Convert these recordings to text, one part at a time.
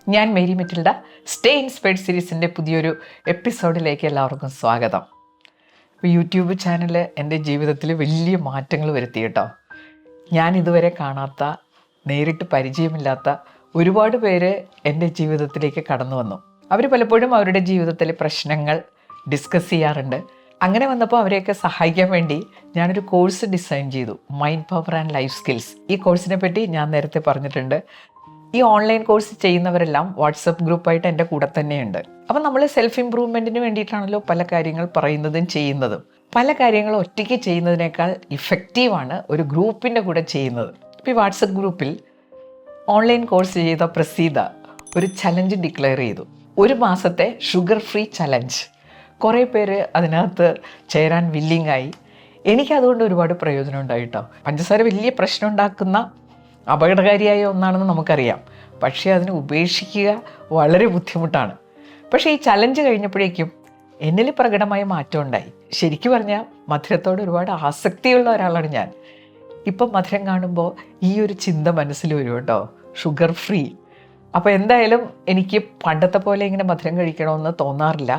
ഞാൻ Mary Metilda. Stay inspired സീരീസിൻ്റെ പുതിയൊരു എപ്പിസോഡിലേക്ക് എല്ലാവർക്കും സ്വാഗതം. ഇപ്പോൾ യൂട്യൂബ് ചാനൽ എൻ്റെ ജീവിതത്തിൽ വലിയ മാറ്റങ്ങൾ വരുത്തി കേട്ടോ. ഞാൻ ഇതുവരെ കാണാത്ത, നേരിട്ട് പരിചയമില്ലാത്ത ഒരുപാട് പേര് എൻ്റെ ജീവിതത്തിലേക്ക് കടന്നു വന്നു. അവർ പലപ്പോഴും അവരുടെ ജീവിതത്തിലെ പ്രശ്നങ്ങൾ ഡിസ്കസ് ചെയ്യാറുണ്ട്. അങ്ങനെ വന്നപ്പോൾ അവരെയൊക്കെ സഹായിക്കാൻ വേണ്ടി ഞാനൊരു കോഴ്സ് ഡിസൈൻ ചെയ്തു, mind power and life skills. ഈ കോഴ്സിനെ പറ്റി ഞാൻ നേരത്തെ പറഞ്ഞിട്ടുണ്ട്. ഈ ഓൺലൈൻ കോഴ്സ് ചെയ്യുന്നവരെല്ലാം വാട്സപ്പ് ഗ്രൂപ്പായിട്ട് എൻ്റെ കൂടെ തന്നെയുണ്ട്. അപ്പം നമ്മൾ സെൽഫ് ഇമ്പ്രൂവ്മെൻറ്റിന് വേണ്ടിയിട്ടാണല്ലോ പല കാര്യങ്ങൾ പറയുന്നതും ചെയ്യുന്നതും. പല കാര്യങ്ങൾ ഒറ്റയ്ക്ക് ചെയ്യുന്നതിനേക്കാൾ ഇഫക്റ്റീവാണ് ഒരു ഗ്രൂപ്പിൻ്റെ കൂടെ ചെയ്യുന്നത്. ഇപ്പോൾ ഈ വാട്സപ്പ് ഗ്രൂപ്പിൽ ഓൺലൈൻ കോഴ്സ് ചെയ്ത പ്രസീത ഒരു ചലഞ്ച് ഡിക്ലെയർ ചെയ്തു, 1 മാസത്തെ ഷുഗർ ഫ്രീ ചലഞ്ച്. കുറേ പേര് അതിനകത്ത് ചേരാൻ വില്ലിങ്ങായി. എനിക്കതുകൊണ്ട് ഒരുപാട് പ്രയോജനം ഉണ്ടായിട്ടോ. പഞ്ചസാര വലിയ പ്രശ്നം ഉണ്ടാക്കുന്ന അപകടകാരിയായ ഒന്നാണെന്ന് നമുക്കറിയാം. പക്ഷേ അതിനെ ഉപേക്ഷിക്കുക വളരെ ബുദ്ധിമുട്ടാണ്. പക്ഷേ ഈ ചലഞ്ച് കഴിഞ്ഞപ്പോഴേക്കും എന്നിൽ പ്രകടമായ മാറ്റം ഉണ്ടായി. ശരിക്കും പറഞ്ഞാൽ മധുരത്തോട് ഒരുപാട് ആസക്തിയുള്ള ഒരാളാണ് ഞാൻ. ഇപ്പം മധുരം കാണുമ്പോൾ ഈ ഒരു ചിന്ത മനസ്സിൽ വരും കേട്ടോ, ഷുഗർ ഫ്രീ. അപ്പോൾ എന്തായാലും എനിക്ക് പണ്ടത്തെ പോലെ ഇങ്ങനെ മധുരം കഴിക്കണമെന്ന് തോന്നാറില്ല.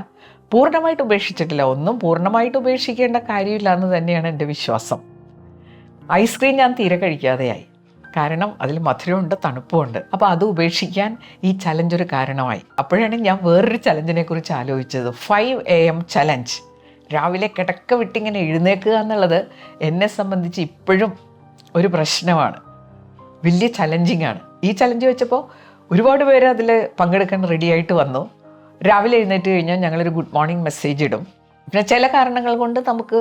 പൂർണ്ണമായിട്ട് ഉപേക്ഷിച്ചിട്ടില്ല, ഒന്നും പൂർണ്ണമായിട്ട് ഉപേക്ഷിക്കേണ്ട കാര്യമില്ല എന്ന് തന്നെയാണ് എൻ്റെ വിശ്വാസം. ഐസ്ക്രീം ഞാൻ തീരെ കഴിക്കാതെയായി, കാരണം അതിൽ മധുരമുണ്ട്, തണുപ്പുമുണ്ട്. അപ്പോൾ അത് ഉപേക്ഷിക്കാൻ ഈ ചലഞ്ച് ഒരു കാരണമായി. അപ്പോഴാണ് ഞാൻ വേറൊരു ചലഞ്ചിനെ കുറിച്ച് ആലോചിച്ചത്, 5 AM ചലഞ്ച്. രാവിലെ കിടക്ക വിട്ടിങ്ങനെ എഴുന്നേൽക്കുക എന്നുള്ളത് എന്നെ സംബന്ധിച്ച് ഇപ്പോഴും ഒരു പ്രശ്നമാണ്, വലിയ ചലഞ്ചിങ് ആണ്. ഈ ചലഞ്ച് വെച്ചപ്പോൾ ഒരുപാട് പേര് അതിൽ പങ്കെടുക്കാൻ റെഡിയായിട്ട് വന്നു. രാവിലെ എഴുന്നേറ്റ് കഴിഞ്ഞാൽ ഞങ്ങളൊരു ഗുഡ് മോർണിംഗ് മെസ്സേജ് ഇടും. പിന്നെ ചില കാരണങ്ങൾ കൊണ്ട് നമുക്ക്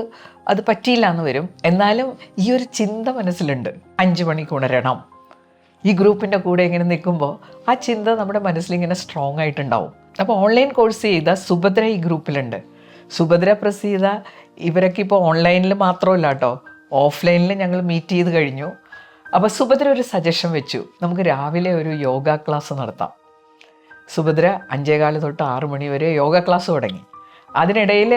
അത് പറ്റിയില്ല എന്ന് വരും. എന്നാലും ഈ ഒരു ചിന്ത മനസ്സിലുണ്ട്, 5 മണിക്ക് ഉണരണം. ഈ ഗ്രൂപ്പിൻ്റെ കൂടെ ഇങ്ങനെ നിൽക്കുമ്പോൾ ആ ചിന്ത നമ്മുടെ മനസ്സിലിങ്ങനെ സ്ട്രോങ് ആയിട്ടുണ്ടാവും. അപ്പോൾ ഓൺലൈൻ കോഴ്സ് ചെയ്ത സുഭദ്ര ഈ ഗ്രൂപ്പിലുണ്ട്. സുഭദ്ര, പ്രസീത ഇവരൊക്കെ ഇപ്പോൾ ഓൺലൈനിൽ മാത്രമല്ല കേട്ടോ, ഓഫ്ലൈനിൽ ഞങ്ങൾ മീറ്റ് ചെയ്ത് കഴിഞ്ഞു. അപ്പോൾ സുഭദ്ര ഒരു സജഷൻ വെച്ചു, നമുക്ക് രാവിലെ ഒരു യോഗ ക്ലാസ് നടത്താം. സുഭദ്ര 5:15 തൊട്ട് 6 മണി വരെ യോഗ ക്ലാസ് തുടങ്ങി. അതിനിടയിൽ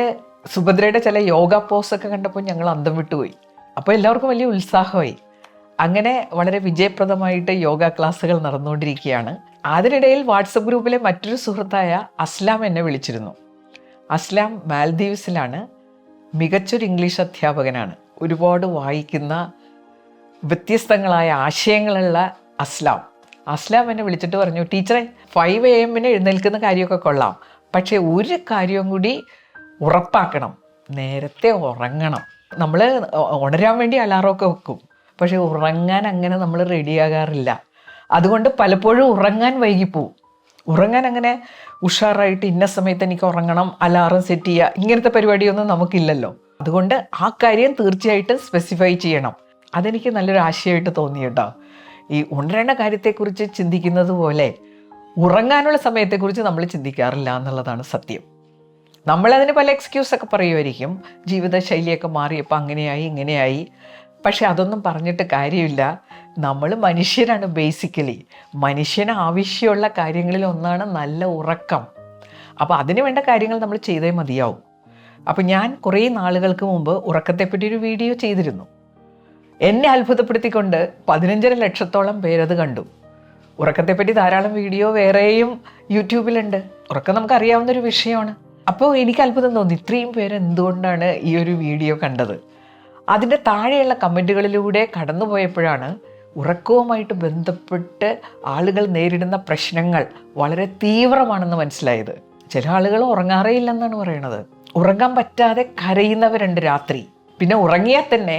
സുഭദ്രയുടെ ചില യോഗ പോസൊക്കെ കണ്ടപ്പോൾ ഞങ്ങൾ അന്തം വിട്ടുപോയി. അപ്പോൾ എല്ലാവർക്കും വലിയ ഉത്സാഹമായി. അങ്ങനെ വളരെ വിജയപ്രദമായിട്ട് യോഗ ക്ലാസ്സുകൾ നടന്നുകൊണ്ടിരിക്കുകയാണ്. അതിനിടയിൽ വാട്സപ്പ് ഗ്രൂപ്പിലെ മറ്റൊരു സുഹൃത്തായ അസ്ലാം എന്നെ വിളിച്ചിരുന്നു. അസ്ലാം മാൽദീവ്സിലാണ്, മികച്ചൊരു ഇംഗ്ലീഷ് അധ്യാപകനാണ്. ഒരുപാട് വായിക്കുന്ന, വ്യത്യസ്തങ്ങളായ ആശയങ്ങളുള്ള അസ്ലാം എന്നെ വിളിച്ചിട്ട് പറഞ്ഞു, ടീച്ചറെ 5 AM എഴുന്നേൽക്കുന്ന കാര്യമൊക്കെ കൊള്ളാം, പക്ഷേ ഒരു കാര്യവും കൂടി ഉറപ്പാക്കണം, നേരത്തെ ഉറങ്ങണം. നമ്മൾ ഉണരാൻ വേണ്ടി അലാറമൊക്കെ വെക്കും, പക്ഷേ ഉറങ്ങാൻ അങ്ങനെ നമ്മൾ റെഡിയാകാറില്ല. അതുകൊണ്ട് പലപ്പോഴും ഉറങ്ങാൻ വൈകിപ്പോവും. ഉറങ്ങാൻ അങ്ങനെ ഉഷാറായിട്ട് ഇന്ന സമയത്ത് എനിക്ക് ഉറങ്ങണം, അലാറം സെറ്റ് ചെയ്യുക, ഇങ്ങനത്തെ പരിപാടിയൊന്നും നമുക്കില്ലല്ലോ. അതുകൊണ്ട് ആ കാര്യം തീർച്ചയായിട്ടും സ്പെസിഫൈ ചെയ്യണം. അതെനിക്ക് നല്ലൊരു ആശയമായിട്ട് തോന്നി കേട്ടോ. ഈ ഉണരേണ്ട കാര്യത്തെക്കുറിച്ച് ചിന്തിക്കുന്നത് പോലെ ഉറങ്ങാനുള്ള സമയത്തെക്കുറിച്ച് നമ്മൾ ചിന്തിക്കാറില്ല എന്നുള്ളതാണ് സത്യം. നമ്മളതിന് പല എക്സ്ക്യൂസൊക്കെ പറയുമായിരിക്കും, ജീവിതശൈലിയൊക്കെ മാറിയപ്പോൾ അങ്ങനെയായി ഇങ്ങനെയായി. പക്ഷെ അതൊന്നും പറഞ്ഞിട്ട് കാര്യമില്ല. നമ്മൾ മനുഷ്യരാണ്. ബേസിക്കലി മനുഷ്യന് ആവശ്യമുള്ള കാര്യങ്ങളിൽ ഒന്നാണ് നല്ല ഉറക്കം. അപ്പോൾ അതിന് വേണ്ട കാര്യങ്ങൾ നമ്മൾ ചെയ്തേ മതിയാവും. അപ്പോൾ ഞാൻ കുറേ നാളുകൾക്ക് മുമ്പ് ഉറക്കത്തെപ്പറ്റി ഒരു വീഡിയോ ചെയ്തിരുന്നു. എന്നെ അത്ഭുതപ്പെടുത്തിക്കൊണ്ട് 15.5 ലക്ഷത്തോളം പേരത് കണ്ടു. ഉറക്കത്തെപ്പറ്റി ധാരാളം വീഡിയോ വേറെയും യൂട്യൂബിലുണ്ട്. ഉറക്കം നമുക്കറിയാവുന്നൊരു വിഷയമാണ്. അപ്പോൾ എനിക്ക് അത്ഭുതം തോന്നി, ഇത്രയും പേര് എന്തുകൊണ്ടാണ് ഈ ഒരു വീഡിയോ കണ്ടത്. അതിൻ്റെ താഴെയുള്ള കമൻറ്റുകളിലൂടെ കടന്നുപോയപ്പോഴാണ് ഉറക്കവുമായിട്ട് ബന്ധപ്പെട്ട് ആളുകൾ നേരിടുന്ന പ്രശ്നങ്ങൾ വളരെ തീവ്രമാണെന്ന് മനസ്സിലായത്. ചില ആളുകൾ ഉറങ്ങാറേ ഇല്ലെന്നാണ് പറയണത്. ഉറങ്ങാൻ പറ്റാതെ കരയുന്നവരുണ്ട് രാത്രി. പിന്നെ ഉറങ്ങിയാൽ തന്നെ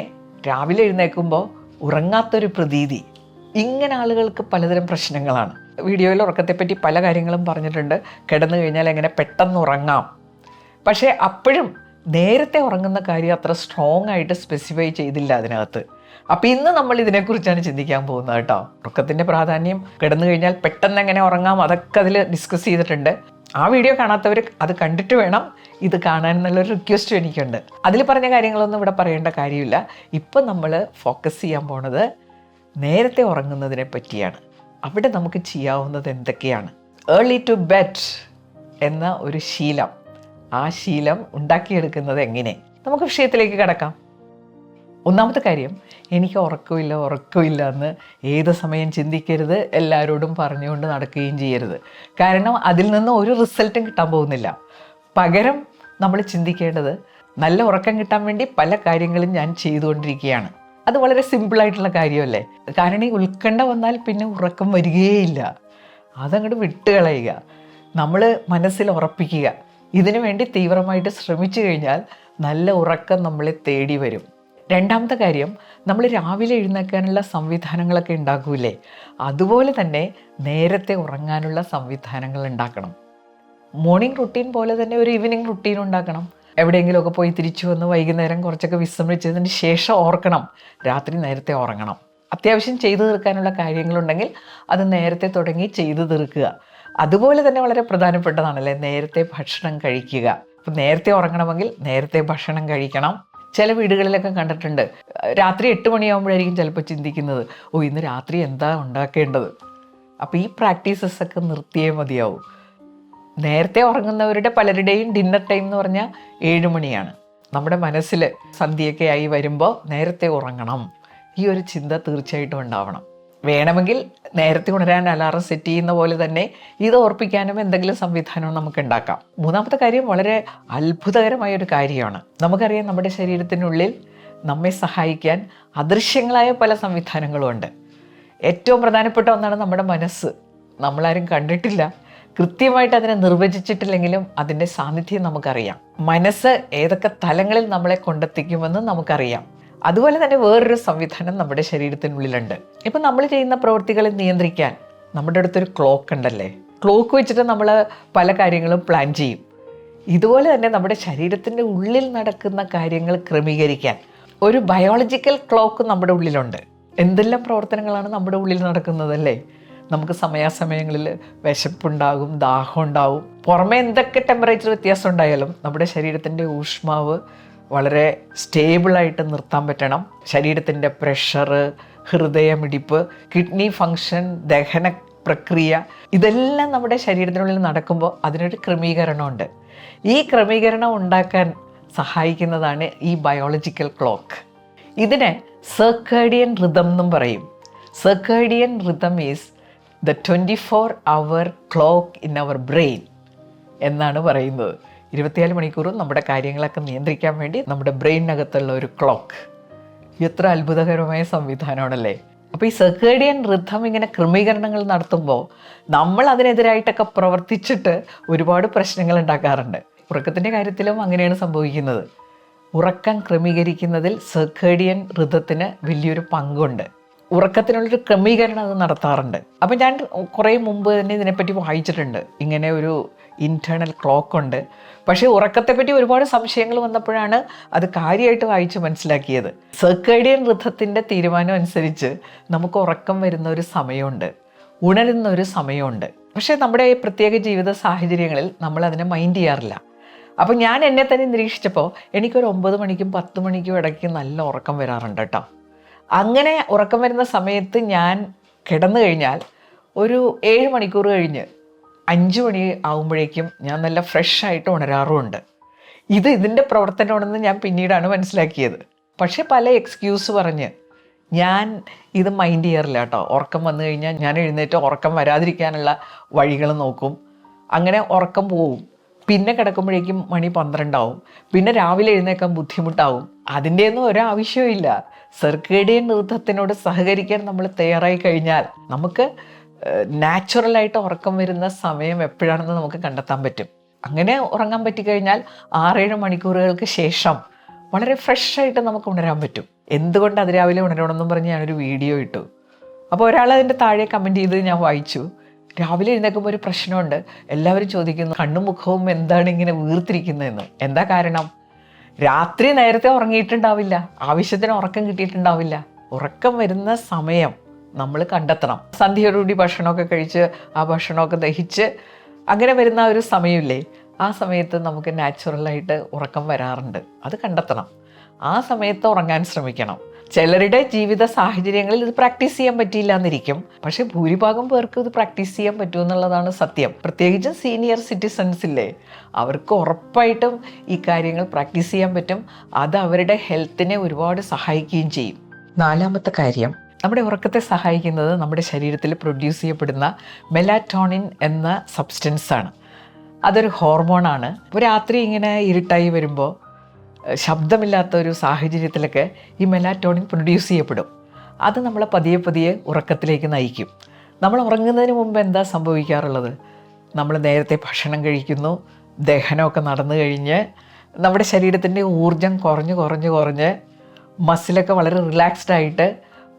രാവിലെ എഴുന്നേൽക്കുമ്പോൾ ഉറങ്ങാത്തൊരു പ്രതീതി. ഇങ്ങനെ ആളുകൾക്ക് പലതരം പ്രശ്നങ്ങളാണ്. വീഡിയോയിൽ ഉറക്കത്തെപ്പറ്റി പല കാര്യങ്ങളും പറഞ്ഞിട്ടുണ്ട്. കിടന്നു കഴിഞ്ഞാൽ എങ്ങനെ പെട്ടെന്ന് ഉറങ്ങാം. പക്ഷേ അപ്പോഴും നേരത്തെ ഉറങ്ങുന്ന കാര്യം അത്ര സ്ട്രോങ് ആയിട്ട് സ്പെസിഫൈ ചെയ്തില്ല അതിനകത്ത്. അപ്പോൾ ഇന്ന് നമ്മൾ ഇതിനെക്കുറിച്ചാണ് ചിന്തിക്കാൻ പോകുന്നത് കേട്ടോ. ഉറക്കത്തിൻ്റെ പ്രാധാന്യം, കിടന്നു കഴിഞ്ഞാൽ പെട്ടെന്ന് എങ്ങനെ ഉറങ്ങാം, അതൊക്കെ അതിൽ ഡിസ്കസ് ചെയ്തിട്ടുണ്ട്. ആ വീഡിയോ കാണാത്തവർ അത് കണ്ടിട്ട് വേണം ഇത് കാണാൻ എന്നുള്ളൊരു റിക്വസ്റ്റ് എനിക്കുണ്ട്. അതിൽ പറഞ്ഞ കാര്യങ്ങളൊന്നും ഇവിടെ പറയേണ്ട കാര്യമില്ല. ഇപ്പം നമ്മൾ ഫോക്കസ് ചെയ്യാൻ പോണത് നേരത്തെ ഉറങ്ങുന്നതിനെ പറ്റിയാണ്. അവിടെ നമുക്ക് ചെയ്യാവുന്നത് എന്തൊക്കെയാണ്? ഏർലി ടു ബെഡ് എന്ന ഒരു ശീലം, ആ ശീലം ഉണ്ടാക്കിയെടുക്കുന്നത് എങ്ങനെ? നമുക്ക് വിഷയത്തിലേക്ക് കടക്കാം. ഒന്നാമത്തെ കാര്യം, എനിക്ക് ഉറക്കമില്ല എന്ന് ഏത് സമയം ചിന്തിക്കരുത്, എല്ലാവരോടും പറഞ്ഞുകൊണ്ട് നടക്കുകയും ചെയ്യരുത്. കാരണം അതിൽ നിന്ന് ഒരു റിസൾട്ടും കിട്ടാൻ പോകുന്നില്ല. പകരം നമ്മൾ ചിന്തിക്കേണ്ടത്, നല്ല ഉറക്കം കിട്ടാൻ വേണ്ടി പല കാര്യങ്ങളും ഞാൻ ചെയ്തുകൊണ്ടിരിക്കുകയാണ്. അത് വളരെ സിമ്പിളായിട്ടുള്ള കാര്യമല്ലേ. കാരണം ഈ ഉത്കണ്ഠ വന്നാൽ പിന്നെ ഉറക്കം വരികയേയില്ല. അതങ്ങോട്ട് വിട്ടുകളയുക. നമ്മൾ മനസ്സിൽ ഉറപ്പിക്കുക. ഇതിനു വേണ്ടി തീവ്രമായിട്ട് ശ്രമിച്ചു കഴിഞ്ഞാൽ നല്ല ഉറക്കം നമ്മളെ തേടി വരും. രണ്ടാമത്തെ കാര്യം, നമ്മൾ രാവിലെ എഴുന്നേൽക്കാനുള്ള സംവിധാനങ്ങളൊക്കെ ഉണ്ടാക്കൂലേ, അതുപോലെ തന്നെ നേരത്തെ ഉറങ്ങാനുള്ള സംവിധാനങ്ങൾ ഉണ്ടാക്കണം. മോർണിംഗ് റുട്ടീൻ പോലെ തന്നെ ഒരു ഈവനിങ് റുട്ടീൻ ഉണ്ടാക്കണം. എവിടെയെങ്കിലുമൊക്കെ പോയി തിരിച്ചു വന്ന് വൈകുന്നേരം കുറച്ചൊക്കെ വിശ്രമിച്ചതിന് ശേഷം ഓർക്കണം രാത്രി നേരത്തെ ഉറങ്ങണം. അത്യാവശ്യം ചെയ്തു തീർക്കാനുള്ള കാര്യങ്ങളുണ്ടെങ്കിൽ അത് നേരത്തെ തുടങ്ങി ചെയ്തു തീർക്കുക. അതുപോലെ തന്നെ വളരെ പ്രധാനപ്പെട്ടതാണല്ലേ നേരത്തെ ഭക്ഷണം കഴിക്കുക. അപ്പം നേരത്തെ ഉറങ്ങണമെങ്കിൽ നേരത്തെ ഭക്ഷണം കഴിക്കണം. ചില വീടുകളിലൊക്കെ കണ്ടിട്ടുണ്ട്, രാത്രി 8 മണിയാകുമ്പോഴായിരിക്കും ചിലപ്പോൾ ചിന്തിക്കുന്നത്, ഇന്ന് രാത്രി എന്താ ഉണ്ടാക്കേണ്ടത്. അപ്പോൾ ഈ പ്രാക്ടീസസ് ഒക്കെ നിർത്തിയേ മതിയാവും. നേരത്തെ ഉറങ്ങുന്നവരുടെ പലരുടെയും ഡിന്നർ ടൈം എന്ന് പറഞ്ഞാൽ 7 മണിയാണ്. നമ്മുടെ മനസ്സിൽ സന്ധ്യയൊക്കെ ആയി വരുമ്പോൾ നേരത്തെ ഉറങ്ങണം, ഈ ഒരു ചിന്ത തീർച്ചയായിട്ടും ഉണ്ടാവണം. വേണമെങ്കിൽ നേരത്തെ ഉണരാൻ അലാറം സെറ്റ് ചെയ്യുന്ന പോലെ തന്നെ ഇത് ഓർപ്പിക്കാനും എന്തെങ്കിലും സംവിധാനം നമുക്ക് ഉണ്ടാക്കാം. മൂന്നാമത്തെ കാര്യം വളരെ അത്ഭുതകരമായൊരു കാര്യമാണ്. നമുക്കറിയാം, നമ്മുടെ ശരീരത്തിനുള്ളിൽ നമ്മെ സഹായിക്കാൻ അദൃശ്യങ്ങളായ പല സംവിധാനങ്ങളും ഉണ്ട്. ഏറ്റവും പ്രധാനപ്പെട്ട ഒന്നാണ് നമ്മുടെ മനസ്സ്. നമ്മളാരും കണ്ടിട്ടില്ല, കൃത്യമായിട്ട് അതിനെ നിർവചിച്ചിട്ടില്ലെങ്കിലും അതിൻ്റെ സാന്നിധ്യം നമുക്കറിയാം. മനസ്സ് ഏതൊക്കെ തലങ്ങളിൽ നമ്മളെ കൊണ്ടെത്തിക്കുമെന്ന് നമുക്കറിയാം. അതുപോലെ തന്നെ വേറൊരു സംവിധാനം നമ്മുടെ ശരീരത്തിനുള്ളിലുണ്ട്. ഇപ്പം നമ്മൾ ചെയ്യുന്ന പ്രവൃത്തികളെ നിയന്ത്രിക്കാൻ നമ്മുടെ അടുത്തൊരു ക്ലോക്ക് ഉണ്ടല്ലേ. ക്ലോക്ക് വെച്ചിട്ട് നമ്മൾ പല കാര്യങ്ങളും പ്ലാൻ ചെയ്യും. ഇതുപോലെ തന്നെ നമ്മുടെ ശരീരത്തിൻ്റെ ഉള്ളിൽ നടക്കുന്ന കാര്യങ്ങൾ ക്രമീകരിക്കാൻ ഒരു ബയോളജിക്കൽ ക്ലോക്ക് നമ്മുടെ ഉള്ളിലുണ്ട്. എന്തെല്ലാം പ്രവർത്തനങ്ങളാണ് നമ്മുടെ ഉള്ളിൽ നടക്കുന്നതല്ലേ. നമുക്ക് സമയാസമയങ്ങളിൽ വിശപ്പുണ്ടാകും, ദാഹം ഉണ്ടാവും. പുറമേ എന്തൊക്കെ ടെമ്പറേച്ചർ വ്യത്യാസം ഉണ്ടായാലും നമ്മുടെ ശരീരത്തിൻ്റെ ഊഷ്മാവ് വളരെ സ്റ്റേബിളായിട്ട് നിർത്താൻ പറ്റണം. ശരീരത്തിൻ്റെ പ്രഷർ, ഹൃദയമിടിപ്പ്, കിഡ്നി ഫങ്ഷൻ, ദഹന പ്രക്രിയ, ഇതെല്ലാം നമ്മുടെ ശരീരത്തിനുള്ളിൽ നടക്കുമ്പോൾ അതിനൊരു ക്രമീകരണമുണ്ട്. ഈ ക്രമീകരണം ഉണ്ടാക്കാൻ സഹായിക്കുന്നതാണ് ഈ ബയോളജിക്കൽ ക്ലോക്ക്. ഇതിനെ സർക്കേഡിയൻ റിതം എന്നും പറയും. Circadian rhythm is the 24-hour clock in our brain എന്നാണ് പറയുന്നത്. 24 മണിക്കൂറും നമ്മുടെ കാര്യങ്ങളൊക്കെ നിയന്ത്രിക്കാൻ വേണ്ടി നമ്മുടെ ബ്രെയിനകത്തുള്ള ഒരു ക്ലോക്ക്. എത്ര അത്ഭുതകരമായ സംവിധാനമാണല്ലേ. അപ്പോൾ ഈ സർക്കേഡിയൻ റിഥം ഇങ്ങനെ ക്രമീകരണങ്ങൾ നടത്തുമ്പോൾ നമ്മൾ അതിനെതിരായിട്ടൊക്കെ പ്രവർത്തിച്ചിട്ട് ഒരുപാട് പ്രശ്നങ്ങൾ ഉണ്ടാക്കാറുണ്ട്. ഉറക്കത്തിൻ്റെ കാര്യത്തിലും അങ്ങനെയാണ് സംഭവിക്കുന്നത്. ഉറക്കം ക്രമീകരിക്കുന്നതിൽ സർക്കേഡിയൻ റിഥത്തിന് വലിയൊരു പങ്കുണ്ട്. ഉറക്കത്തിനുള്ളൊരു ക്രമീകരണം അത് നടത്താറുണ്ട്. അപ്പം ഞാൻ കുറേ മുമ്പ് തന്നെ ഇതിനെപ്പറ്റി വായിച്ചിട്ടുണ്ട്. ഇങ്ങനെ ഒരു ഇൻറ്റേർണൽ ക്ലോക്ക് ഉണ്ട്. പക്ഷേ ഉറക്കത്തെപ്പറ്റി ഒരുപാട് സംശയങ്ങൾ വന്നപ്പോഴാണ് അത് കാര്യമായിട്ട് വായിച്ച് മനസ്സിലാക്കിയത്. സർക്കേഡിയൻ റിഥത്തിൻ്റെ തീരുമാനം അനുസരിച്ച് നമുക്ക് ഉറക്കം വരുന്ന ഒരു സമയമുണ്ട്, ഉണരുന്ന ഒരു സമയമുണ്ട്. പക്ഷേ നമ്മുടെ ഈ പ്രത്യേക ജീവിത സാഹചര്യങ്ങളിൽ നമ്മൾ അതിനെ മൈൻഡ് ചെയ്യാറില്ല. അപ്പം ഞാൻ എന്നെ തന്നെ നിരീക്ഷിച്ചപ്പോൾ എനിക്കൊരു 9 മണിക്കും 10 മണിക്കും ഇടയ്ക്ക് നല്ല ഉറക്കം വരാറുണ്ട് കേട്ടോ. അങ്ങനെ ഉറക്കം വരുന്ന സമയത്ത് ഞാൻ കിടന്നു കഴിഞ്ഞാൽ ഒരു 7 മണിക്കൂർ കഴിഞ്ഞ് 5 മണി ആകുമ്പോഴേക്കും ഞാൻ നല്ല ഫ്രഷായിട്ട് ഉണരാറുമുണ്ട്. ഇതിൻ്റെ പ്രവർത്തനമാണെന്ന് ഞാൻ പിന്നീടാണ് മനസ്സിലാക്കിയത്. പക്ഷേ പല എക്സ്ക്യൂസ് പറഞ്ഞ് ഞാൻ ഇത് മൈൻഡ് ചെയ്യാറില്ല കേട്ടോ. ഉറക്കം വന്നു കഴിഞ്ഞാൽ ഞാൻ എഴുന്നേറ്റ് ഉറക്കം വരാതിരിക്കാനുള്ള വഴികൾ നോക്കും. അങ്ങനെ ഉറക്കം പോവും. പിന്നെ കിടക്കുമ്പോഴേക്കും മണി 12 ആവും. പിന്നെ രാവിലെ എഴുന്നേക്കാൻ ബുദ്ധിമുട്ടാവും. അതിൻ്റെയൊന്നും ഒരാവശ്യവും ഇല്ല. സർക്കേഡിയൻ റിഥത്തിനോട് സഹകരിക്കാൻ നമ്മൾ തയ്യാറായി കഴിഞ്ഞാൽ നമുക്ക് നാച്ചുറലായിട്ട് ഉറക്കം വരുന്ന സമയം എപ്പോഴാണെന്ന് നമുക്ക് കണ്ടെത്താൻ പറ്റും. അങ്ങനെ ഉറങ്ങാൻ പറ്റിക്കഴിഞ്ഞാൽ 6-7 മണിക്കൂറുകൾക്ക് ശേഷം വളരെ ഫ്രഷായിട്ട് നമുക്ക് ഉണരാൻ പറ്റും. എന്തുകൊണ്ട് അതിരാവിലെ ഉണരണമെന്നും പറഞ്ഞ് ഞാനൊരു വീഡിയോ ഇട്ടു. അപ്പോൾ ഒരാൾ അതിൻ്റെ താഴെ കമൻറ്റ് ചെയ്ത് ഞാൻ വായിച്ചു, രാവിലെ എഴുന്നേൽക്കുമ്പോൾ ഒരു പ്രശ്നമുണ്ട്, എല്ലാവരും ചോദിക്കുന്നു കണ്ണും മുഖവും എന്താണ് ഇങ്ങനെ വീർത്തിരിക്കുന്നതെന്ന്. എന്താ കാരണം? രാത്രി നേരത്തെ ഉറങ്ങിയിട്ടുണ്ടാവില്ല, ആവശ്യത്തിന് ഉറക്കം കിട്ടിയിട്ടുണ്ടാവില്ല. ഉറക്കം വരുന്ന സമയം നമ്മൾ കണ്ടെത്തണം. സന്ധ്യയോടുകൂടി ഭക്ഷണമൊക്കെ കഴിച്ച് ആ ഭക്ഷണമൊക്കെ ദഹിച്ച് അങ്ങനെ വരുന്ന ഒരു സമയമില്ലേ, ആ സമയത്ത് നമുക്ക് നാച്ചുറലായിട്ട് ഉറക്കം വരാറുണ്ട്. അത് കണ്ടെത്തണം. ആ സമയത്ത് ഉറങ്ങാൻ ശ്രമിക്കണം. ചിലരുടെ ജീവിത സാഹചര്യങ്ങളിൽ ഇത് പ്രാക്ടീസ് ചെയ്യാൻ പറ്റിയില്ല എന്നിരിക്കും, പക്ഷെ ഭൂരിഭാഗം പേർക്ക് ഇത് പ്രാക്ടീസ് ചെയ്യാൻ പറ്റുമെന്നുള്ളതാണ് സത്യം. പ്രത്യേകിച്ചും സീനിയർ സിറ്റിസൺസ് ഇല്ലേ, അവർക്ക് ഉറപ്പായിട്ടും ഈ കാര്യങ്ങൾ പ്രാക്ടീസ് ചെയ്യാൻ പറ്റും. അത് അവരുടെ ഹെൽത്തിനെ ഒരുപാട് സഹായിക്കുകയും ചെയ്യും. നാലാമത്തെ കാര്യം, നമ്മുടെ ഉറക്കത്തെ സഹായിക്കുന്നത് നമ്മുടെ ശരീരത്തിൽ പ്രൊഡ്യൂസ് ചെയ്യപ്പെടുന്ന മെലാറ്റോണിൻ എന്ന സബ്സ്റ്റൻസാണ്. അതൊരു ഹോർമോണാണ്. ഇപ്പോൾ രാത്രി ഇങ്ങനെ ഇരുട്ടായി വരുമ്പോൾ ശബ്ദമില്ലാത്ത ഒരു സാഹചര്യത്തിലൊക്കെ ഈ മെലാറ്റോണിൻ പ്രൊഡ്യൂസ് ചെയ്യപ്പെടും. അത് നമ്മളെ പതിയെ പതിയെ ഉറക്കത്തിലേക്ക് നയിക്കും. നമ്മൾ ഉറങ്ങുന്നതിന് മുമ്പ് എന്താ സംഭവിക്കാറുള്ളത്? നമ്മൾ നേരത്തെ ഭക്ഷണം കഴിക്കുന്നു, ദഹനമൊക്കെ നടന്നു കഴിഞ്ഞ് നമ്മുടെ ശരീരത്തിൻ്റെ ഊർജം കുറഞ്ഞ് മസിലൊക്കെ വളരെ റിലാക്സ്ഡ് ആയിട്ട്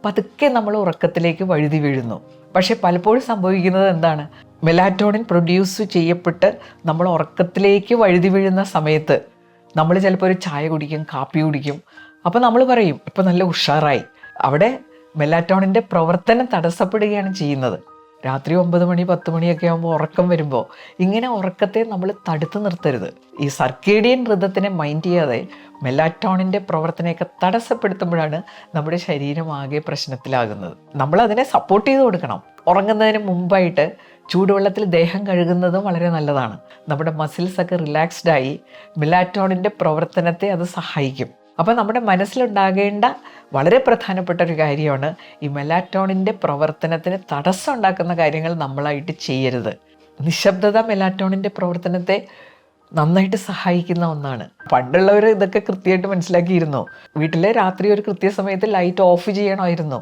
പതുക്കെ നമ്മൾ ഉറക്കത്തിലേക്ക് വഴുതി വീഴുന്നു. പക്ഷേ പലപ്പോഴും സംഭവിക്കുന്നത് എന്താണ്? മെലാറ്റോണിൻ പ്രൊഡ്യൂസ് ചെയ്യപ്പെട്ട് നമ്മൾ ഉറക്കത്തിലേക്ക് വഴുതി വീഴുന്ന സമയത്ത് നമ്മൾ ചിലപ്പോൾ ഒരു ചായ കുടിക്കും, കാപ്പി കുടിക്കും. അപ്പോൾ നമ്മൾ പറയും ഇപ്പോൾ നല്ല ഉഷാറായി. അവിടെ മെലാറ്റോണിൻ്റെ പ്രവർത്തനം തടസ്സപ്പെടുകയാണ് ചെയ്യുന്നത്. രാത്രി 9 മണി 10 മണിയൊക്കെ ആകുമ്പോൾ ഉറക്കം വരുമ്പോൾ ഇങ്ങനെ ഉറക്കത്തെ നമ്മൾ തടുത്തു നിർത്തരുത്. ഈ സർക്കേഡിയൻ ഋതത്തിനെ മൈൻഡ് ചെയ്യാതെ മെലാറ്റോണിൻ്റെ പ്രവർത്തനമൊക്കെ തടസ്സപ്പെടുത്തുമ്പോഴാണ് നമ്മുടെ ശരീരം ആകെ പ്രശ്നത്തിലാകുന്നത്. നമ്മളതിനെ സപ്പോർട്ട് ചെയ്ത് കൊടുക്കണം. ഉറങ്ങുന്നതിന് മുമ്പായിട്ട് ചൂടുവെള്ളത്തിൽ ദേഹം കഴുകുന്നതും വളരെ നല്ലതാണ്. നമ്മുടെ മസിൽസൊക്കെ റിലാക്സ്ഡായി മെലാറ്റോണിൻ്റെ പ്രവർത്തനത്തെ അത് സഹായിക്കും. അപ്പോൾ നമ്മുടെ മനസ്സിലുണ്ടാകേണ്ട വളരെ പ്രധാനപ്പെട്ട ഒരു കാര്യമാണ് ഈ മെലാറ്റോണിൻ്റെ പ്രവർത്തനത്തിന് തടസ്സം ഉണ്ടാക്കുന്ന കാര്യങ്ങൾ നമ്മളായിട്ട് ചെയ്യരുത്. നിശബ്ദത മെലാറ്റോണിൻ്റെ പ്രവർത്തനത്തെ നന്നായിട്ട് സഹായിക്കുന്ന ഒന്നാണ്. പണ്ടുള്ളവർ ഇതൊക്കെ കൃത്യമായിട്ട് മനസ്സിലാക്കിയിരുന്നു. വീട്ടിലെ രാത്രി ഒരു കൃത്യസമയത്ത് ലൈറ്റ് ഓഫ് ചെയ്യണമായിരുന്നു.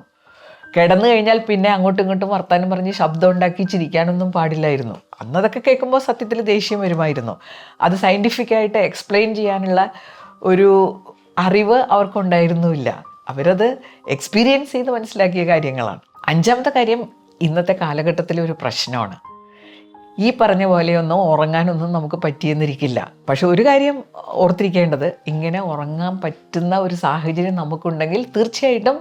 കിടന്നു കഴിഞ്ഞാൽ പിന്നെ അങ്ങോട്ടും ഇങ്ങോട്ടും വർത്താനം പറഞ്ഞ് ശബ്ദം ഉണ്ടാക്കി ചിരിക്കാനൊന്നും പാടില്ലായിരുന്നു. അന്നതൊക്കെ കേൾക്കുമ്പോൾ സത്യത്തിൽ ദേഷ്യം വരുമായിരുന്നു. അത് സയൻറ്റിഫിക്കായിട്ട് എക്സ്പ്ലെയിൻ ചെയ്യാനുള്ള ഒരു അറിവ് അവർക്കുണ്ടായിരുന്നില്ല. അവരത് എക്സ്പീരിയൻസ് ചെയ്ത് മനസ്സിലാക്കിയ കാര്യങ്ങളാണ്. അഞ്ചാമത്തെ കാര്യം, ഇന്നത്തെ കാലഘട്ടത്തിലെ ഒരു പ്രശ്നമാണ്. ഈ പറഞ്ഞ പോലെയൊന്നും ഉറങ്ങാനൊന്നും നമുക്ക് പറ്റിയെന്നിരിക്കില്ല. പക്ഷെ ഒരു കാര്യം ഓർത്തിരിക്കേണ്ടത്, ഇങ്ങനെ ഉറങ്ങാൻ പറ്റുന്ന ഒരു സാഹചര്യം നമുക്കുണ്ടെങ്കിൽ തീർച്ചയായിട്ടും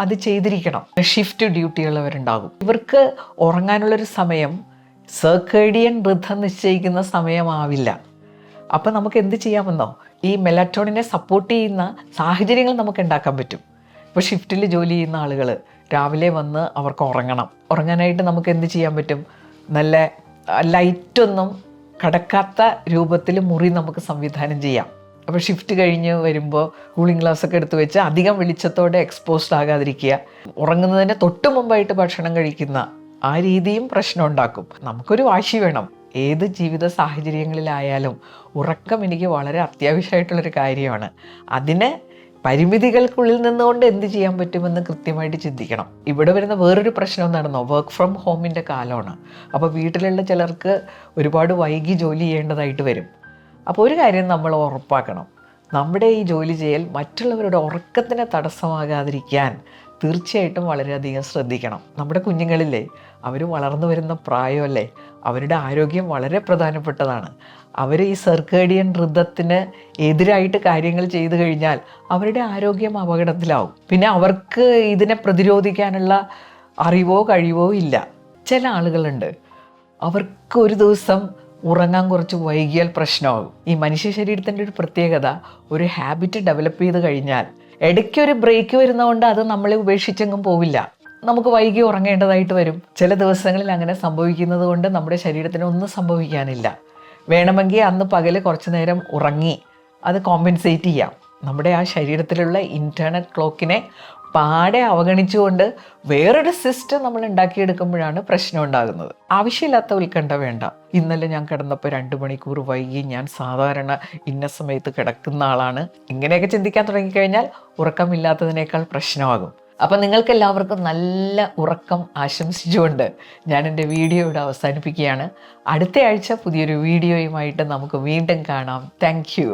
അത് ചെയ്തിരിക്കണം. ഷിഫ്റ്റ് ഡ്യൂട്ടിയുള്ളവരുണ്ടാകും. ഇവർക്ക് ഉറങ്ങാനുള്ളൊരു സമയം സർക്കേഡിയൻ ഋതം നിശ്ചയിക്കുന്ന സമയമാവില്ല. അപ്പം നമുക്ക് എന്ത് ചെയ്യാമെന്നോ, ഈ മെലാറ്റോണിനെ സപ്പോർട്ട് ചെയ്യുന്ന സാഹചര്യങ്ങൾ നമുക്ക് ഉണ്ടാക്കാൻ പറ്റും. ഇപ്പോൾ ഷിഫ്റ്റിൽ ജോലി ചെയ്യുന്ന ആളുകൾ രാവിലെ വന്ന് അവർക്ക് ഉറങ്ങാനായിട്ട് നമുക്ക് എന്ത് ചെയ്യാൻ പറ്റും? നല്ല ലൈറ്റൊന്നും കടക്കാത്ത രൂപത്തിൽ മുറി നമുക്ക് സംവിധാനം ചെയ്യാം. അപ്പോൾ ഷിഫ്റ്റ് കഴിഞ്ഞ് വരുമ്പോൾ കൂളിംഗ് ഗ്ലാസ്സൊക്കെ എടുത്ത് വെച്ച് അധികം വെളിച്ചത്തോടെ എക്സ്പോസ്ഡ് ആകാതിരിക്കുക. ഉറങ്ങുന്നതിന് തൊട്ട് മുമ്പായിട്ട് ഭക്ഷണം കഴിക്കുന്ന ആ രീതിയും പ്രശ്നം ഉണ്ടാക്കും. നമുക്കൊരു വാശി വേണം. ഏത് ജീവിത സാഹചര്യങ്ങളിലായാലും ഉറക്കം എനിക്ക് വളരെ അത്യാവശ്യമായിട്ടുള്ളൊരു കാര്യമാണ്. അതിന് പരിമിതികൾക്കുള്ളിൽ നിന്നുകൊണ്ട് എന്ത് ചെയ്യാൻ പറ്റുമെന്ന് കൃത്യമായിട്ട് ചിന്തിക്കണം. ഇവിടെ വരുന്ന വേറൊരു പ്രശ്നം എന്താണെന്നോ, വർക്ക് ഫ്രം ഹോമിൻ്റെ കാലമാണ്. അപ്പോൾ വീട്ടിലുള്ള ചിലർക്ക് ഒരുപാട് വൈകി ജോലി ചെയ്യേണ്ടതായിട്ട് വരും. അപ്പോൾ ഒരു കാര്യം നമ്മൾ ഉറപ്പാക്കണം, നമ്മുടെ ഈ ജോലി ചെയ്യൽ മറ്റുള്ളവരുടെ ഉറക്കത്തിന് തടസ്സമാകാതിരിക്കാൻ തീർച്ചയായിട്ടും വളരെയധികം ശ്രദ്ധിക്കണം. നമ്മുടെ കുഞ്ഞുങ്ങളില്ലേ, അവർ വളർന്നു വരുന്ന പ്രായമല്ലേ, അവരുടെ ആരോഗ്യം വളരെ പ്രധാനപ്പെട്ടതാണ്. അവർ ഈ സർക്കേഡിയൻ ഋതത്തിന് എതിരായിട്ട് കാര്യങ്ങൾ ചെയ്തു കഴിഞ്ഞാൽ അവരുടെ ആരോഗ്യം അപകടത്തിലാവും. പിന്നെ അവർക്ക് ഇതിനെ പ്രതിരോധിക്കാനുള്ള അറിവോ കഴിവോ ഇല്ല. ചില ആളുകളുണ്ട്, അവർക്ക് ഒരു ദിവസം ഉറങ്ങാൻ കുറച്ച് വൈകിയാൽ പ്രശ്നമാകും. ഈ മനുഷ്യ ശരീരത്തിൻ്റെ ഒരു പ്രത്യേകത, ഒരു ഹാബിറ്റ് ഡെവലപ്പ് ചെയ്ത് കഴിഞ്ഞാൽ ഇടയ്ക്കൊരു ബ്രേക്ക് വരുന്നതുകൊണ്ട് അത് നമ്മളെ ഉപേക്ഷിച്ചെങ്ങും പോവില്ല. നമുക്ക് വൈകി ഉറങ്ങേണ്ടതായിട്ട് വരും. ചില ദിവസങ്ങളിൽ അങ്ങനെ സംഭവിക്കുന്നത് കൊണ്ട് നമ്മുടെ ശരീരത്തിന് ഒന്നും സംഭവിക്കാനില്ല. വേണമെങ്കിൽ അന്ന് പകല് കുറച്ച് നേരം ഉറങ്ങി അത് കോമ്പൻസേറ്റ് ചെയ്യാം. നമ്മുടെ ആ ശരീരത്തിലുള്ള ഇൻറ്റേർണൽ ക്ലോക്കിനെ പാടെ അവഗണിച്ചുകൊണ്ട് വേറൊരു സിസ്റ്റം നമ്മൾ ഉണ്ടാക്കിയെടുക്കുമ്പോഴാണ് പ്രശ്നം ഉണ്ടാകുന്നത്. ആവശ്യമില്ലാത്ത ഉത്കണ്ഠ വേണ്ട. ഇന്നലെ ഞാൻ കിടന്നപ്പോൾ 2 മണിക്കൂർ വൈകി, ഞാൻ സാധാരണ ഇന്ന സമയത്ത് കിടക്കുന്ന ആളാണ്. ഇങ്ങനെയൊക്കെ ചിന്തിക്കാൻ തുടങ്ങിക്കഴിഞ്ഞാൽ ഉറക്കമില്ലാത്തതിനേക്കാൾ പ്രശ്നമാകും. അപ്പം നിങ്ങൾക്കെല്ലാവർക്കും നല്ല ഉറക്കം ആശംസിച്ചുകൊണ്ട് ഞാൻ എൻ്റെ വീഡിയോ ഇവിടെ അവസാനിപ്പിക്കുകയാണ്. അടുത്ത ആഴ്ച പുതിയൊരു വീഡിയോയുമായിട്ട് നമുക്ക് വീണ്ടും കാണാം. Thank you.